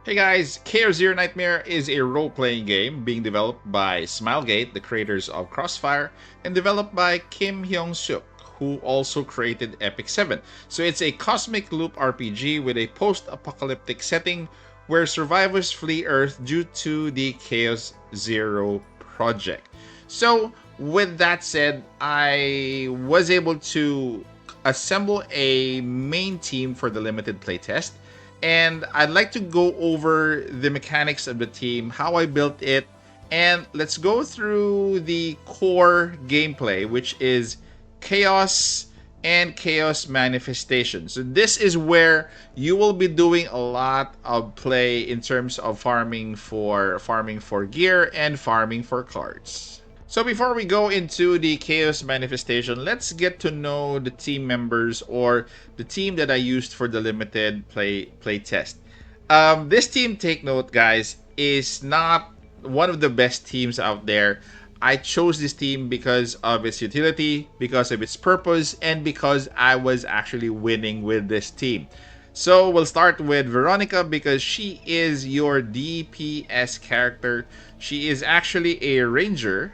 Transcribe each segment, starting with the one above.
Hey guys, Chaos Zero Nightmare is a role-playing game being developed by Smilegate, the creators of Crossfire, and developed by Kim Hyung-suk, who also created Epic 7. So it's a cosmic loop RPG with a post-apocalyptic setting where survivors flee Earth due to the Chaos Zero project. So with that said, I was able to assemble a main team for the limited playtest, and I'd like to go over the mechanics of the team, how I built it, and let's go through the core gameplay, which is chaos and chaos manifestation. So this is where you will be doing a lot of play in terms of farming for gear and farming for cards. So before we go into the chaos manifestation, let's get to know the team members or the team that I used for the limited play test. This team, take note guys, is not one of the best teams out there. I chose this team because of its utility, because of its purpose, and because I was actually winning with this team. So we'll start with Veronica because she is your DPS character. She is actually a ranger.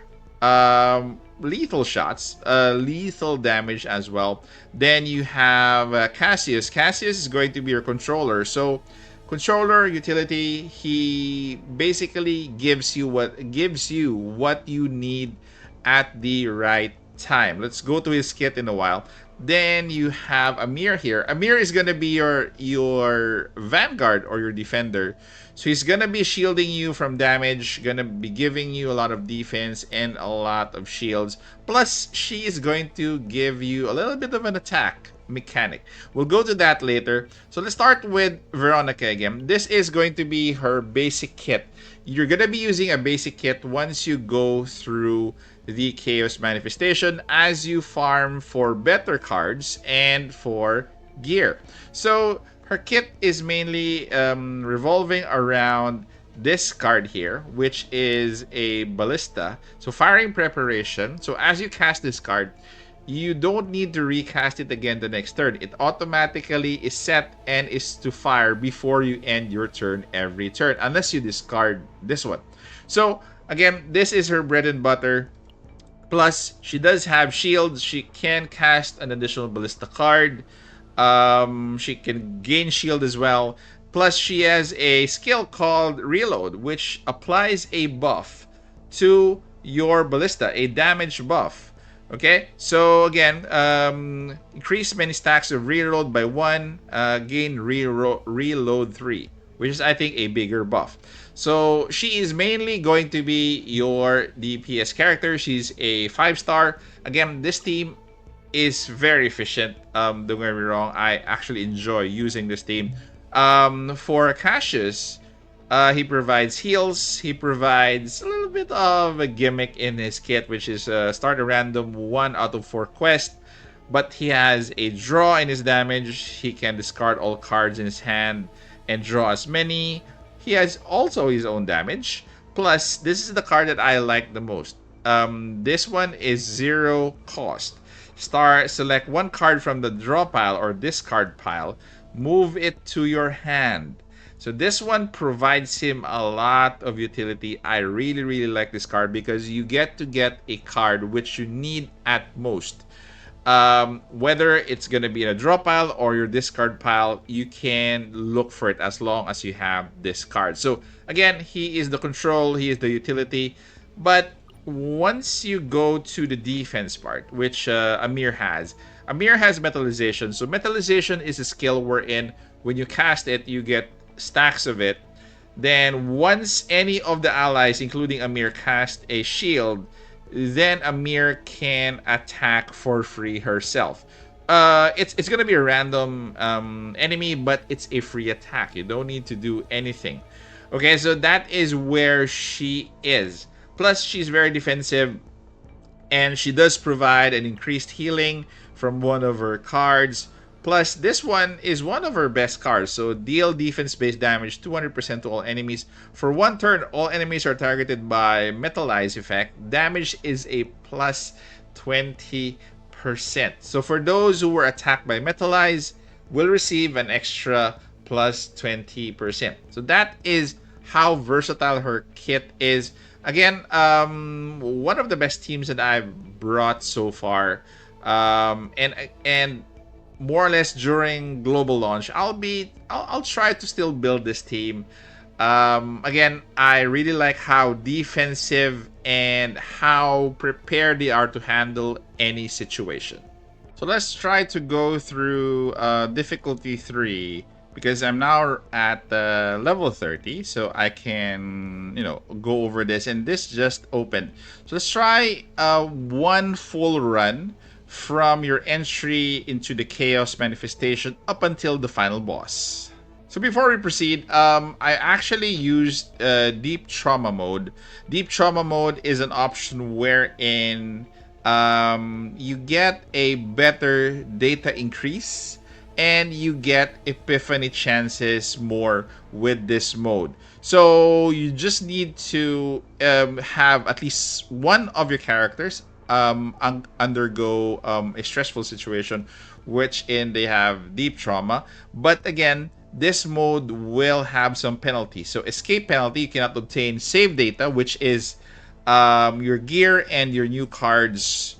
Lethal shots, lethal damage as well. Then you have Cassius. Cassius is going to be your controller. So controller utility, he basically gives you what you need at the right time. Let's go to his kit in a while. Then you have Amir here. Amir is gonna be your vanguard or your defender. So he's gonna be shielding you from damage, gonna be giving you a lot of defense and a lot of shields. Plus, she is going to give you a little bit of an attack mechanic. We'll go to that later. So let's start with Veronica again. This is going to be her basic kit. You're gonna be using a basic kit once you go through the chaos manifestation as you farm for better cards and for gear. So her kit is mainly revolving around this card here, which is a ballista. So firing preparation. So as you cast this card, you don't need to recast it again the next turn. It automatically is set and is to fire before you end your turn every turn, unless you discard this one. So again, this is her bread and butter. Plus, she does have shields. She can cast an additional ballista card. She can gain shield as well. Plus, she has a skill called Reload, which applies a buff to your ballista, a damage buff. Okay, so again, increase many stacks of reload by 1, gain reload 3, which is, I think, a bigger buff. So she is mainly going to be your DPS character. She's a 5-star. Again, this team is very efficient. Don't get me wrong, I actually enjoy using this team. For Cassius, he provides heals. He provides a little bit of a gimmick in his kit, which is start a random 1 out of 4 quest. But he has a draw in his damage. He can discard all cards in his hand and draw as many. He has also his own damage. Plus, this is the card that I like the most. This one is 0 cost. Select 1 card from the draw pile or discard pile. Move it to your hand. So this one provides him a lot of utility. I really like this card because you get to get a card which you need at most. Whether it's going to be in a draw pile or your discard pile, you can look for it as long as you have this card. So again, he is the control, he is the utility. But once you go to the defense part, which Amir has metallization. So metallization is a skill wherein when you cast it, you get stacks of it. Then once any of the allies, including Amir, cast a shield, then Amir can attack for free herself. It's gonna be a random enemy, but it's a free attack. You don't need to do anything. Okay, so that is where she is. Plus, she's very defensive, and she does provide an increased healing from one of her cards. Plus, this one is one of her best cards. So, deal defense-based damage 200% to all enemies. For 1 turn, all enemies are targeted by Metallize effect. Damage is a plus 20%. So, for those who were attacked by Metallize, will receive an extra plus 20%. So that is how versatile her kit is. Again, one of the best teams that I've brought so far. And more or less during global launch, I'll try to still build this team. Again, I really like how defensive and how prepared they are to handle any situation. So let's try to go through difficulty 3 because I'm now at level 30, so I can, go over this. And this just opened. So let's try one full run from your entry into the Chaos Manifestation up until the final boss. So before we proceed, I actually used Deep Trauma Mode. Deep Trauma Mode is an option wherein you get a better data increase and you get epiphany chances more with this mode. So you just need to have at least one of your characters undergo a stressful situation, which in they have deep trauma. But again, this mode will have some penalties. So escape penalty, you cannot obtain save data, which is your gear and your new cards.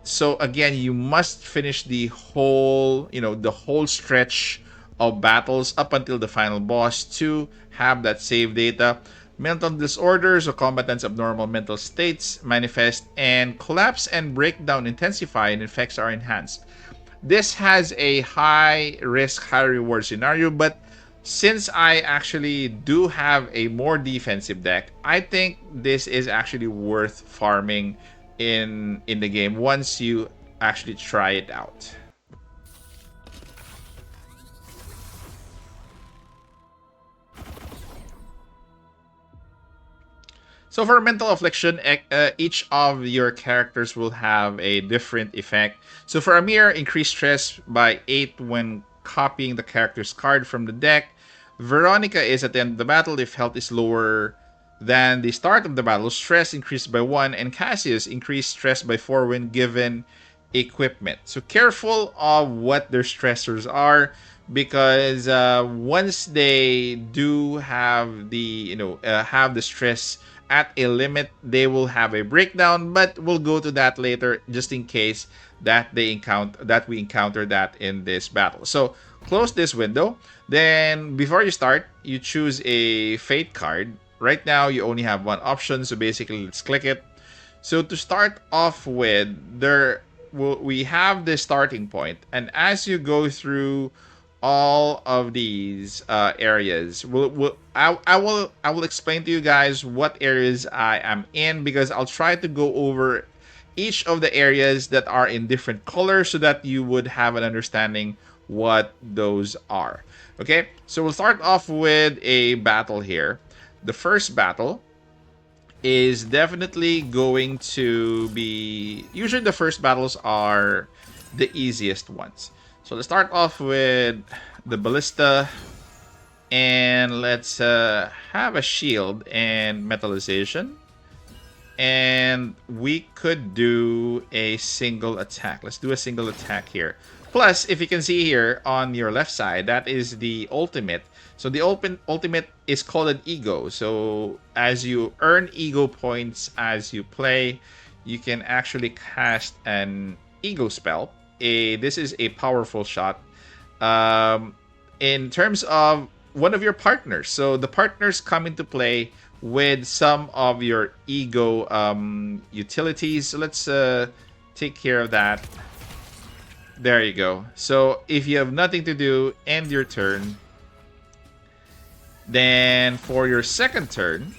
So again, you must finish the whole, the whole stretch of battles up until the final boss to have that save data. Mental disorders or combatants' abnormal mental states manifest, and collapse and breakdown intensify, and effects are enhanced. This has a high risk, high reward scenario, but since I actually do have a more defensive deck, I think this is actually worth farming in the game once you actually try it out. So for mental affliction, each of your characters will have a different effect. So for Amir, increase stress by 8 when copying the character's card from the deck. Veronica is at the end of the battle if health is lower than the start of the battle. Stress increased by 1, and Cassius increased stress by 4 when given equipment. So careful of what their stressors are, because once they do have have the stress at a limit, they will have a breakdown. But we'll go to that later, just in case that we encounter that in this battle. So close this window. Then before you start, you choose a fate card. Right now you only have one option, so basically let's click it. So to start off with, we have the starting point, and as you go through all of these areas, I will explain to you guys what areas I am in, because I'll try to go over each of the areas that are in different colors so that you would have an understanding what those are. Okay, so we'll start off with a battle here. The first battle is definitely going to be... Usually the first battles are the easiest ones. So let's start off with the ballista. And let's have a shield and metallization. And we could do a single attack. Let's do a single attack here. Plus, if you can see here on your left side, that is the ultimate. So the ultimate is called an ego. So as you earn ego points as you play, you can actually cast an ego spell. This is a powerful shot. In terms of one of your partners. So the partners come into play with some of your ego utilities. So let's take care of that. There you go. So if you have nothing to do, end your turn. Then for your second turn,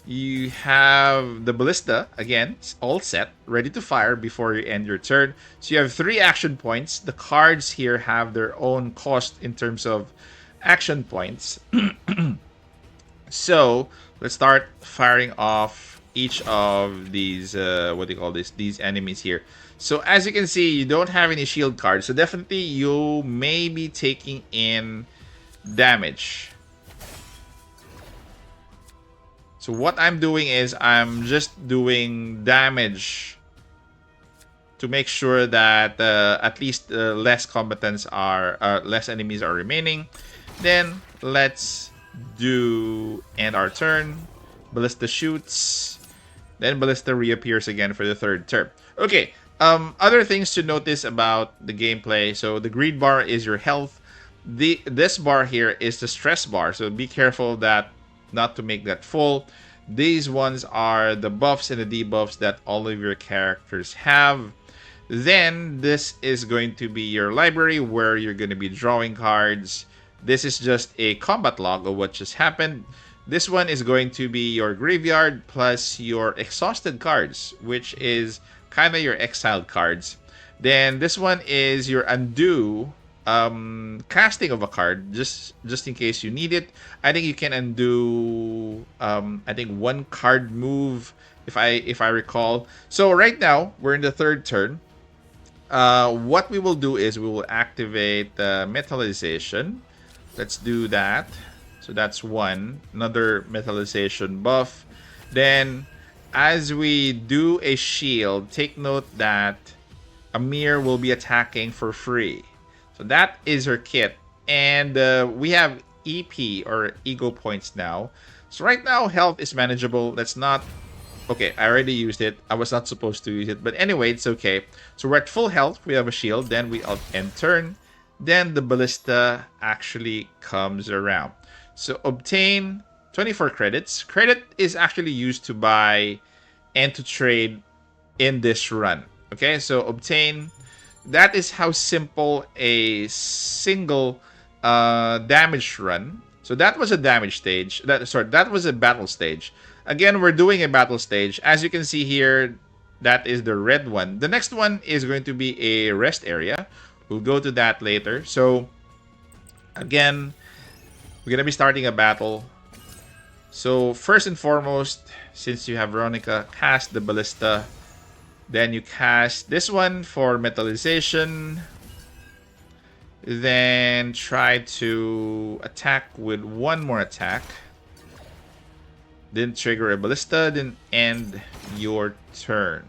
you have the ballista. Again, it's all set, ready to fire before you end your turn. So you have 3 action points. The cards here have their own cost in terms of action points. So let's start firing off each of these these enemies here. So as you can see, you don't have any shield cards, so definitely you may be taking in damage. So what I'm doing is I'm just doing damage to make sure that at least less combatants are less enemies are remaining. Then let's do end our turn. Ballista shoots. Then Ballista reappears again for the third turn. Okay, other things to notice about the gameplay. So the green bar is your health. This bar here is the stress bar. So be careful that not to make that full. These ones are the buffs and the debuffs that all of your characters have. Then this is going to be your library where you're going to be drawing cards. This is just a combat log of what just happened. This one is going to be your graveyard plus your exhausted cards, which is kind of your exiled cards. Then this one is your undo casting of a card, just in case you need it. I think you can undo I think one card move if I recall. So right now we're in the third turn. What we will do is we will activate the metallization. Let's do that. So that's one. Another metallization buff. Then, as we do a shield, take note that Amir will be attacking for free. So that is her kit. And we have EP or ego points now. So right now, health is manageable. Let's not... Okay, I already used it. I was not supposed to use it. But anyway, it's okay. So we're at full health. We have a shield. Then we end turn. Then the ballista actually comes around. So obtain 24 credits. Credit is actually used to buy and to trade in this run. Okay, so obtain. That is how simple a single damage run. So that was a damage stage. That was a battle stage. Again, we're doing a battle stage. As you can see here, that is the red one. The next one is going to be a rest area. We'll go to that later. So, again, we're going to be starting a battle. So, first and foremost, since you have Veronica, cast the Ballista. Then you cast this one for metallization. Then try to attack with one more attack. Then trigger a Ballista, then end your turn.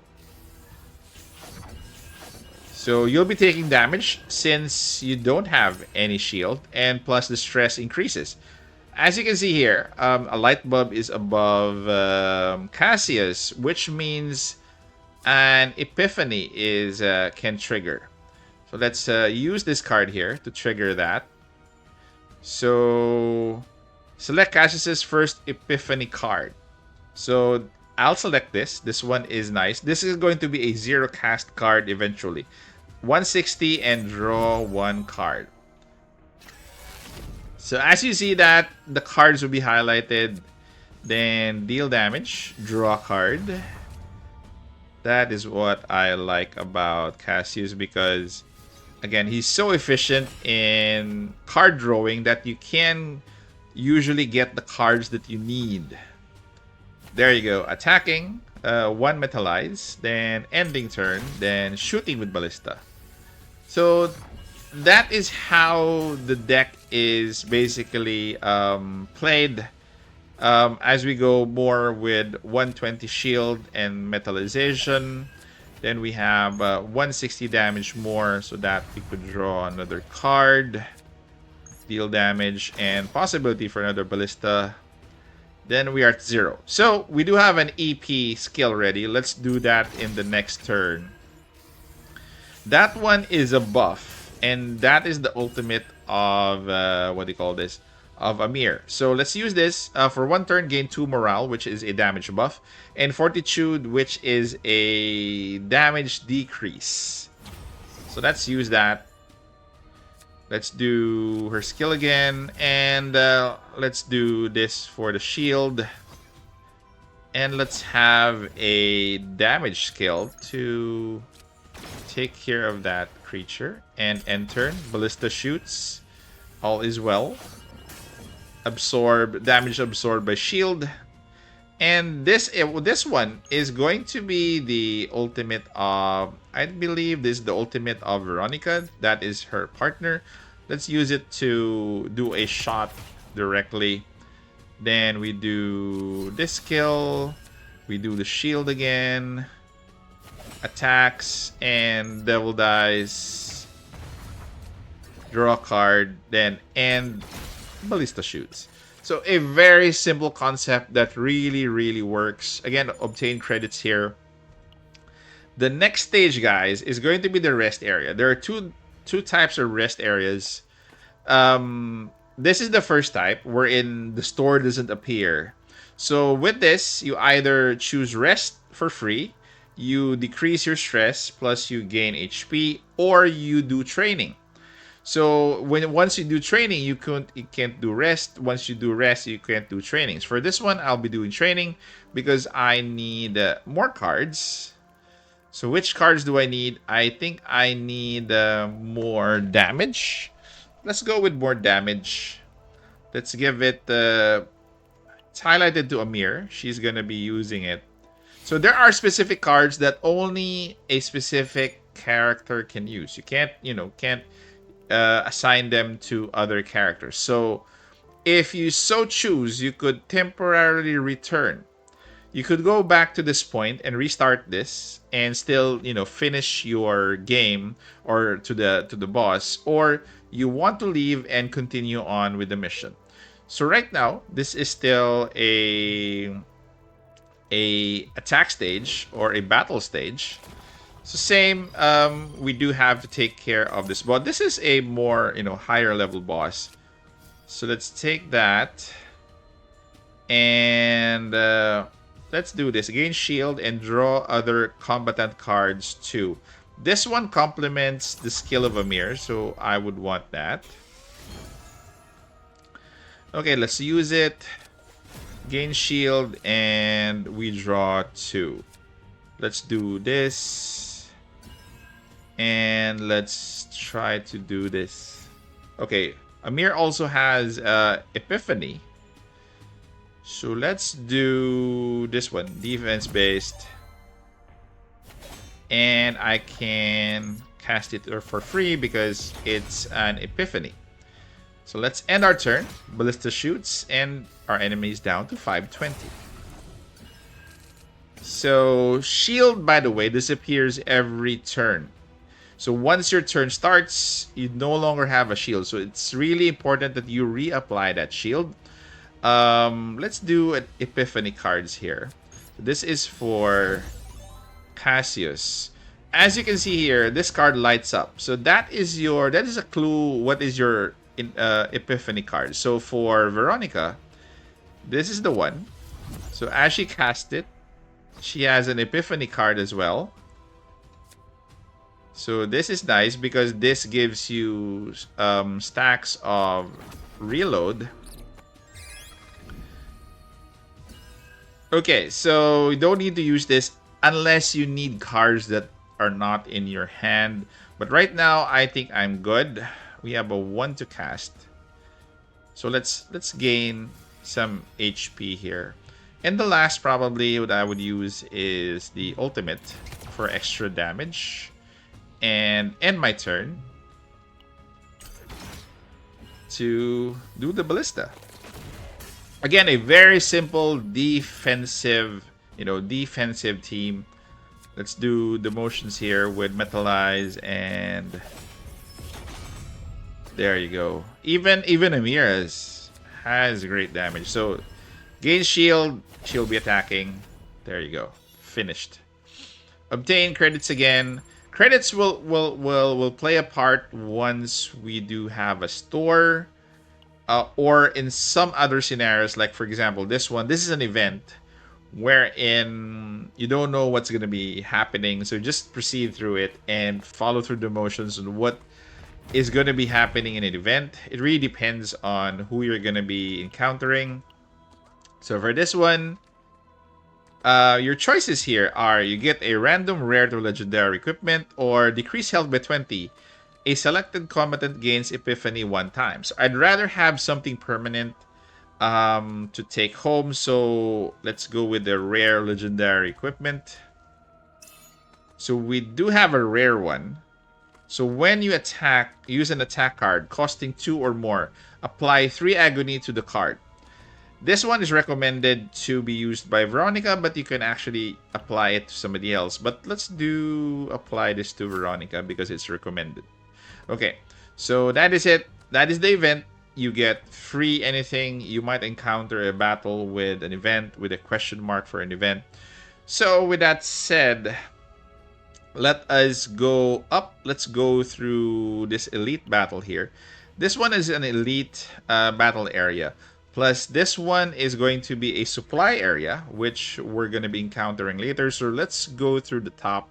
So you'll be taking damage since you don't have any shield, and plus the stress increases. As you can see here, a light bulb is above Cassius, which means an epiphany is can trigger. So let's use this card here to trigger that. So select Cassius's first epiphany card. So I'll select this. This one is nice. This is going to be a zero cast card eventually. 160 and draw one card. So as you see that, the cards will be highlighted. Then deal damage, draw a card. That is what I like about Cassius because, again, he's so efficient in card drawing that you can usually get the cards that you need. There you go. Attacking, one metallize, then ending turn, then shooting with Ballista. So that is how the deck is basically played. As we go more with 120 shield and metallization, then we have 160 damage more so that we could draw another card, deal damage, and possibility for another Ballista. Then we are at 0. So we do have an EP skill ready. Let's do that in the next turn. That one is a buff, and that is the ultimate of what do you call this? Of Amir. So let's use this for one turn. Gain 2 morale, which is a damage buff, and fortitude, which is a damage decrease. So let's use that. Let's do her skill again, and let's do this for the shield. And let's have a damage skill to take care of that creature. And end turn. Ballista shoots. All is well. Absorb damage absorbed by shield. And this one is going to be the ultimate of, I believe this is the ultimate of Veronica. That is her partner. Let's use it to do a shot directly. Then we do this skill. We do the shield again. attacks and devil dies, draw a card, then end ballista shoots. So a very simple concept that really works. Again, obtain credits here. The next stage, guys, is going to be the rest area. There are two types of rest areas. This is the first type wherein the store doesn't appear. So with this, you either choose rest for free, you decrease your stress, plus you gain HP, or you do training. So once you do training, you can't do rest. Once you do rest, you can't do trainings. For this one, I'll be doing training because I need more cards. So which cards do I need? I think I need more damage. Let's go with more damage. Let's give it it's highlighted to Amir. She's gonna be using it. So there are specific cards that only a specific character can use. You can't assign them to other characters. So if you so choose, you could temporarily return. You could go back to this point and restart this and still, finish your game or to the boss, or you want to leave and continue on with the mission. So right now, this is still a attack stage or a battle stage. So same, we do have to take care of this boss. This is a more, higher level boss. So let's take that. And let's do this. Gain shield and draw other combatant cards too. This one complements the skill of Amir, so I would want that. Okay, let's use it. Gain shield and we draw 2. Let's do this. And let's try to do this. Okay, Amir also has Epiphany. So let's do this one, defense based. And I can cast it for free because it's an Epiphany. So let's end our turn. Ballista shoots and our enemy is down to 520. So shield, by the way, disappears every turn. So once your turn starts, you no longer have a shield. So it's really important that you reapply that shield. Let's do an Epiphany cards here. This is for Cassius. As you can see here, this card lights up. So that is a clue what is your Epiphany card. So for Veronica, this is the one. So as she cast it, she has an Epiphany card as well. So this is nice because this gives you stacks of reload. Okay, so you don't need to use this unless you need cards that are not in your hand. But right now, I think I'm good. We have a 1 to cast. So let's gain some HP here. And the last probably what I would use is the ultimate for extra damage. And end my turn to do the ballista. Again, a very simple defensive team. Let's do the motions here with Metalize and there you go. Even Amir has great damage. So gain shield, she'll be attacking. There you go. Finished. Obtain credits again. Credits will play a part once we do have a store. Or in some other scenarios, like for example, this is an event wherein you don't know what's going to be happening. So just proceed through it and follow through the motions and what is going to be happening in an event. It really depends on who you're going to be encountering. So for this one, your choices here are you get a random rare to legendary equipment or decrease health by 20. A selected combatant gains Epiphany 1 time. So I'd rather have something permanent to take home. So let's go with the rare legendary equipment. So we do have a rare one. So when you attack, use an attack card costing 2 or more. Apply 3 agony to the card. This one is recommended to be used by Veronica, but you can actually apply it to somebody else. But let's apply this to Veronica because it's recommended. Okay, so that is it. That is the event. You get free anything. You might encounter a battle with an event with a question mark for an event. So with that said, let us go up. Let's go through this elite battle here. This one is an elite battle area. Plus, this one is going to be a supply area, which we're going to be encountering later. So let's go through the top.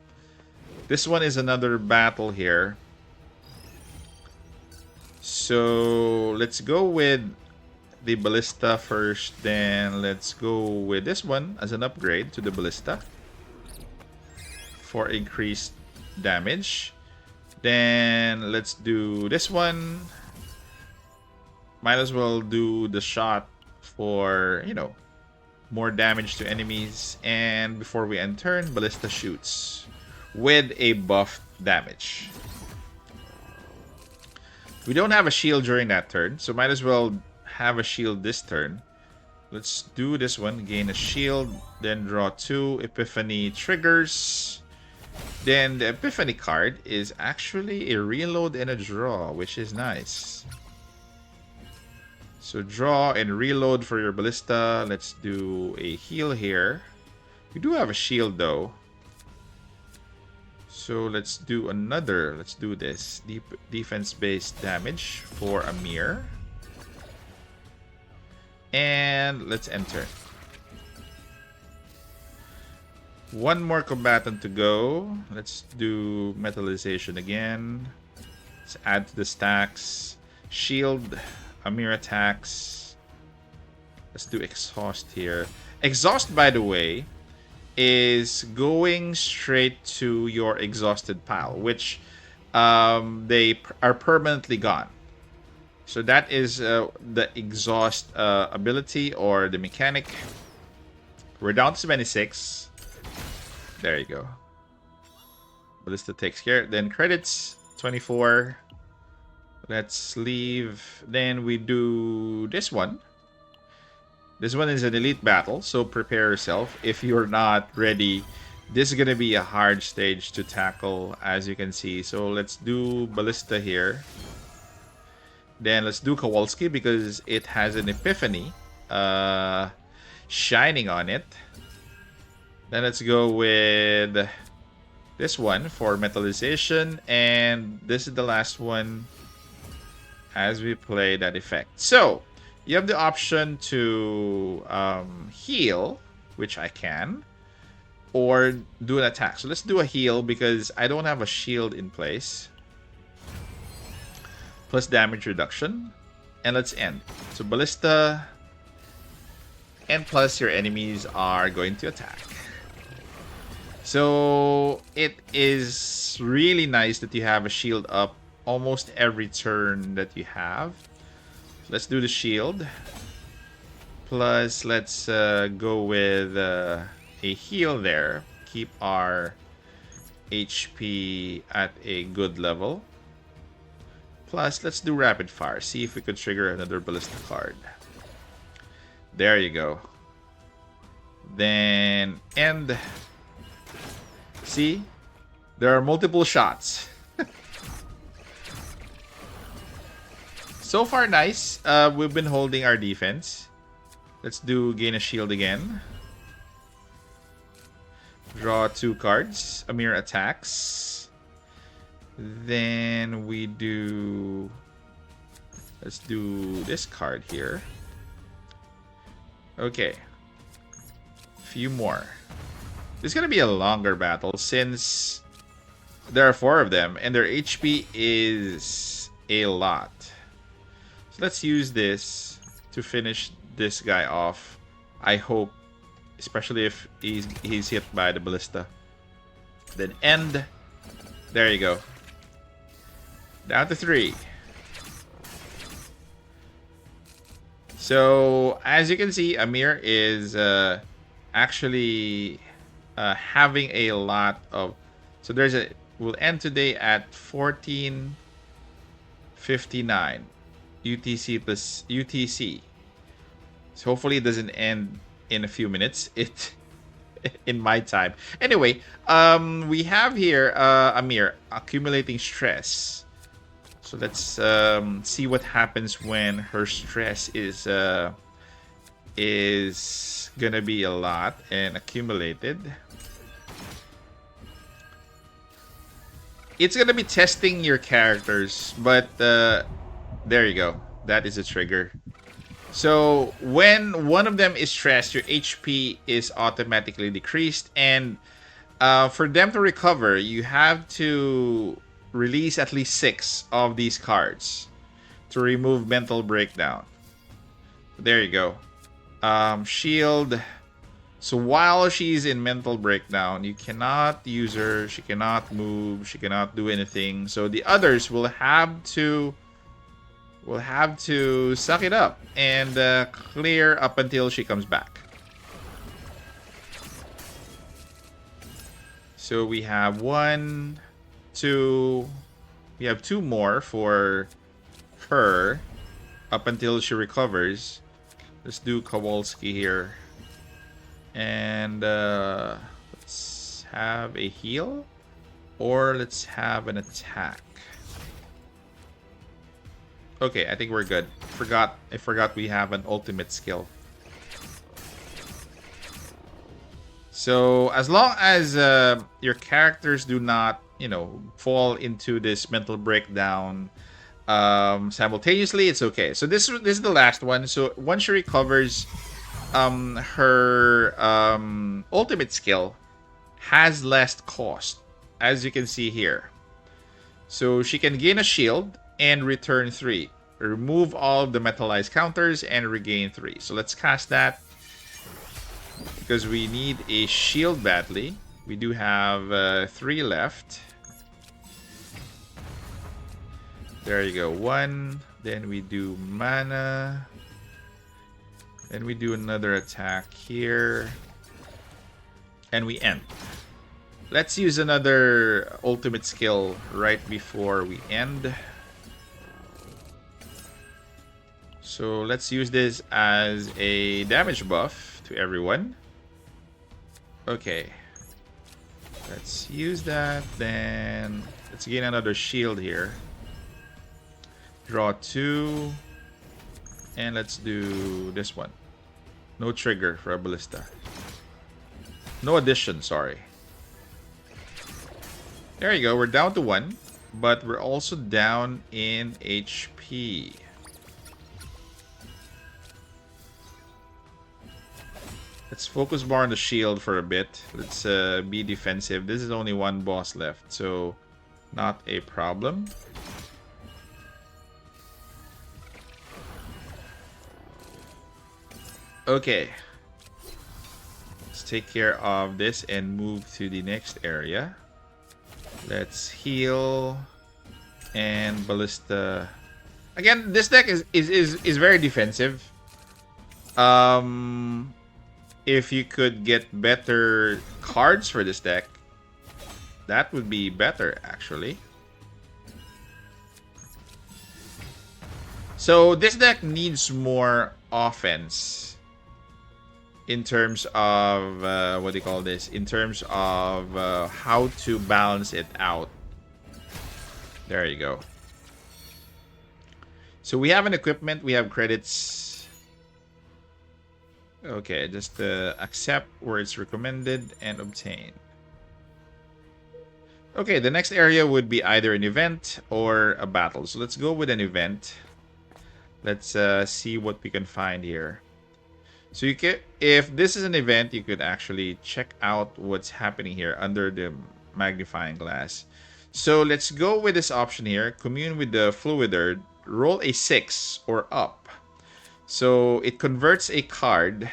This one is another battle here. So let's go with the ballista first. Then let's go with this one as an upgrade to the ballista for increased damage. Then let's do this one. Might as well do the shot for, you know, more damage to enemies. And before we end turn, ballista shoots with a buffed damage. We don't have a shield during that turn, so might as well have a shield this turn. Let's do this one. Gain a shield, then draw 2 Epiphany triggers. Then the Epiphany card is actually a reload and a draw, which is nice. So draw and reload for your ballista. Let's do a heal here. We do have a shield though. So let's do another. Let's do this. Defense-based damage for Amir. And let's enter. One more combatant to go. Let's do metallization again. Let's add to the stacks. Shield. Amir attacks. Let's do exhaust here. Exhaust, by the way, is going straight to your exhausted pile, which they are permanently gone. So that is the exhaust ability or the mechanic. We're down to 26. There you go. Ballista takes care. Then credits 24. Let's leave. Then we do this one. This one is an elite battle, so prepare yourself. If you're not ready, this is going to be a hard stage to tackle, as you can see. So let's do Ballista here. Then let's do Kowalski because it has an Epiphany shining on it. Then let's go with this one for metallization. And this is the last one as we play that effect. So you have the option to heal, which I can, or do an attack. So let's do a heal because I don't have a shield in place. Plus damage reduction. And let's end. So Ballista. And plus your enemies are going to attack. So it is really nice that you have a shield up almost every turn that you have. Let's do the shield. Plus, let's go with a heal there. Keep our HP at a good level. Plus, let's do rapid fire. See if we could trigger another ballista card. There you go. Then end. See? There are multiple shots. So far, nice. We've been holding our defense. Let's do gain a shield again. Draw 2 cards. Amir attacks. Then we do... Let's do this card here. Okay. Few more. This is going to be a longer battle since there are 4 of them and their HP is a lot. So let's use this to finish this guy off. I hope, especially if he's hit by the ballista. Then end. There you go. Down to 3. So as you can see, Amir is actually having a lot of. So there's a. We'll end today at 14:59 UTC plus UTC. So hopefully it doesn't end in a few minutes. It in my time. Anyway, we have here Amir accumulating stress. So let's see what happens when her stress is gonna be a lot and accumulated. It's gonna be testing your characters, but there you go. That is a trigger. So when one of them is stressed, your HP is automatically decreased, and for them to recover, you have to release at least 6 of these cards to remove mental breakdown. There you go. Shield. So while she's in mental breakdown, you cannot use her. She cannot move. She cannot do anything. So the others will have to suck it up and clear up until she comes back. So we have 1, 2. We have 2 more for her up until she recovers. Let's do Kowalski here. And let's have a heal. Or let's have an attack. Okay, I think we're good. I forgot we have an ultimate skill. So as long as your characters do not, fall into this mental breakdown simultaneously, it's okay. So this is the last one. So once she recovers, her ultimate skill has less cost, as you can see here. So she can gain a shield and return 3. Remove all of the metallized counters and regain 3. So let's cast that, because we need a shield badly. We do have 3 left. There you go. 1. Then we do mana. Then we do another attack here. And we end. Let's use another ultimate skill right before we end. So let's use this as a damage buff to everyone. Okay. Let's use that. Then let's gain another shield here. Draw 2. And let's do this one. No trigger for a ballista. No addition, sorry. There you go. We're down to 1. But we're also down in HP. Let's focus more on the shield for a bit. Let's be defensive. This is only 1 boss left, so not a problem. Okay. Let's take care of this and move to the next area. Let's heal and ballista. Again, this deck is very defensive. If you could get better cards for this deck, that would be better, actually. So this deck needs more offense in terms of what do you call this? In terms of how to balance it out. There you go. So we have an equipment, we have credits. Okay, just accept where it's recommended and obtain. Okay, the next area would be either an event or a battle. So let's go with an event. Let's see what we can find here. So you can, if this is an event, you could actually check out what's happening here under the magnifying glass. So let's go with this option here. Commune with the Fluider. Roll a 6 or up. So it converts a card.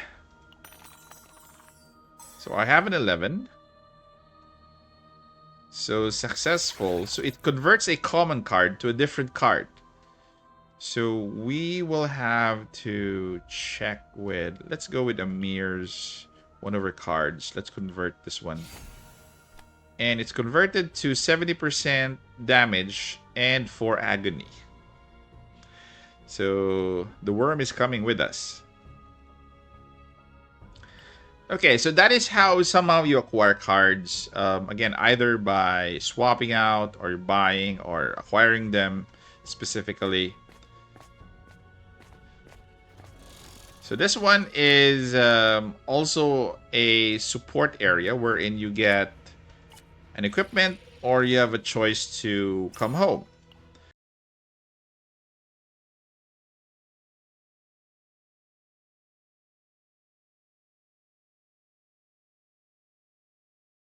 So I have an 11. So successful. So it converts a common card to a different card. So we will have to check with... Let's go with Amir's one of her cards. Let's convert this one. And it's converted to 70% damage and 4 agony. So the worm is coming with us. Okay, so that is how somehow you acquire cards. Again, either by swapping out or buying or acquiring them specifically. So this one is also a support area wherein you get an equipment or you have a choice to come home.